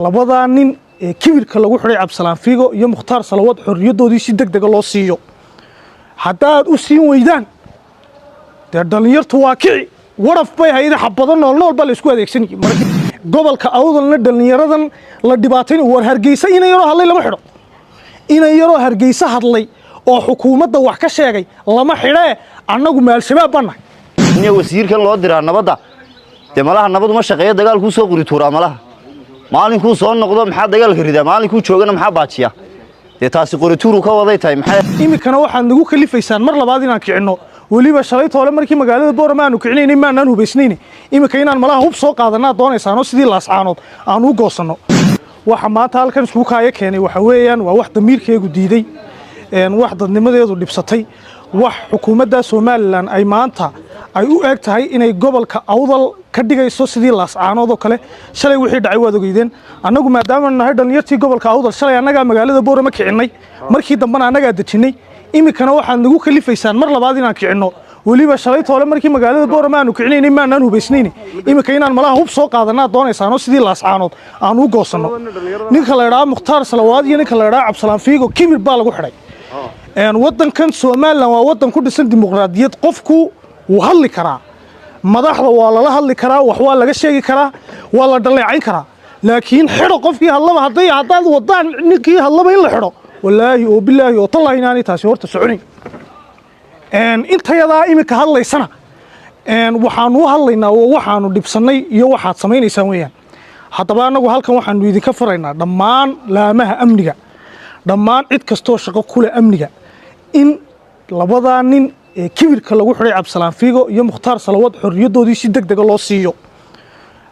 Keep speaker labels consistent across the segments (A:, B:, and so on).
A: labada nin ee kibirka lagu xiray Cabsalaan Fiigo iyo Mukhtaar Salawaad xorriyadoodii si degdeg loo siiyo haddaad u siin weydaan dhalinyartu waa kici waraf bay hay'ad xabado nool bal isku adeegsanayay markii gobolka awdalna dhalinyaradan la dhibaatay war Hargeysa inay yaro hadlay lama xidho inay yaro Hargeysa hadlay oo xukuumadda wax ka sheegay lama xidhee annagu maal shabaab banahay
B: in wasiirkan loo diraa nabadda malaha nabad ma shaqeeyo dagaalku soo qori tuuraa malaha maalinkuu soo noqdo maxaa dagaalka ridaa maalinkuu joogana maxaa baajiya taasi qori tuuru ka waday tahay maxay
A: imikana waxaad nagu kalifaysaan mar labaad inaan kicino waliba shalay toole markii magaalada Boorama aanu kicinaynay ma aanan hubaysnayn imika inaan malaha hub soo qaadanaa doonaysaan oo sidii laascaanood aan u goosano waxa maanta halkan isku kaaya keenay waxa weeyaan waa wax damiirkeegu diiday wax dadnimadeedu dhibsatay wax xukuumadda Soomaaliland ay maanta ay u eg tahay inay gobolka awdal ka dhigayso sidii laascaanood oo kale shalay wixii dhacay waad ogeydeen annagu maadaama nahay dhalinyartii gobolka awdal shalay annaga magaalada Boorama kicinay markii dambana annaga dejinay imikana waxaad nagu kalifaysaan mar labaad inaan kicino waliba shalay toole markii magaalada Boorama aanu kicinaynay ma aanan hubaysnayn imika inaan malaha hub soo qaadanaa doonaysaan oo sidii laascaanood aan u goosano ninka la yiraahdo Mukhtaar Salawaad iyo ninka la yiraahdo Cabsalaan Fiigo kibir baa lagu xiray waddankan Soomaaliland waa waddan ku dhisan dimuqraadiyad qofku wuu hadli karaa madaxda waa lala hadli karaa wax waa laga sheegi karaa waa la dhaleecayn karaa laakiin xidho qofkii hadlaba haddaad wadaan ninkii hadlaba in la xidho wallaahi oo billaahi oo tallahi inaanay taasi horta soconin intayadaa imika hadlaysana waxaanu u hadlaynaa oo waxaanu dhibsannay iyo waxaad samaynaysaan weeyaan haddaba annagu halkan waxaanu idinka faraynaa dhammaan laamaha amniga dhammaan cid kastoo shaqo ku leh amniga in labadaa nin ee kibirka lagu xiray Cabsalaan Fiigo iyo Mukhtaar Salawaad xorriyadoodii si degdeg loo siiyo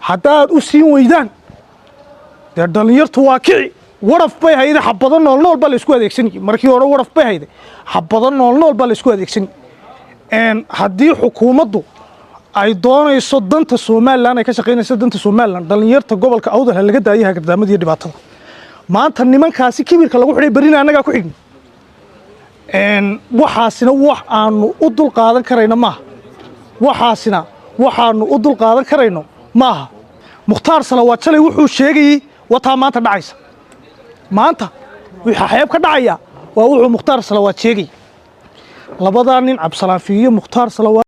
A: haddaad u siin weydaan dhalinyartu waa kici waraf bay hay'ad xabado nool bal isku adeegsanayay markii hore waraf bay hay'ad xabado nool bal isku adeegsanayay haddii xukuumaddu ay doonayso danta Soomaaliland ay ka shaqeynayso danta Soomaaliland dhalinyarta gobolka awdal laga daayay gardaamada iyo dhibaatada maanta nimankaasi kibirka lagu xiray barina annaga ku xign waxaasina wax aanu u dul qaadan karayno maaha waxaasina waxaanu u dul qaadan karayno maaha Mukhtaar Salawaad shalay wuxuu sheegay wataa maanta dhacaysa maanta waxa xeeb ka dhacaya waa wuxuu Mukhtaar Salawaad sheegay labadan nin Cabsalaan Fiigo iyo Mukhtaar Salawaad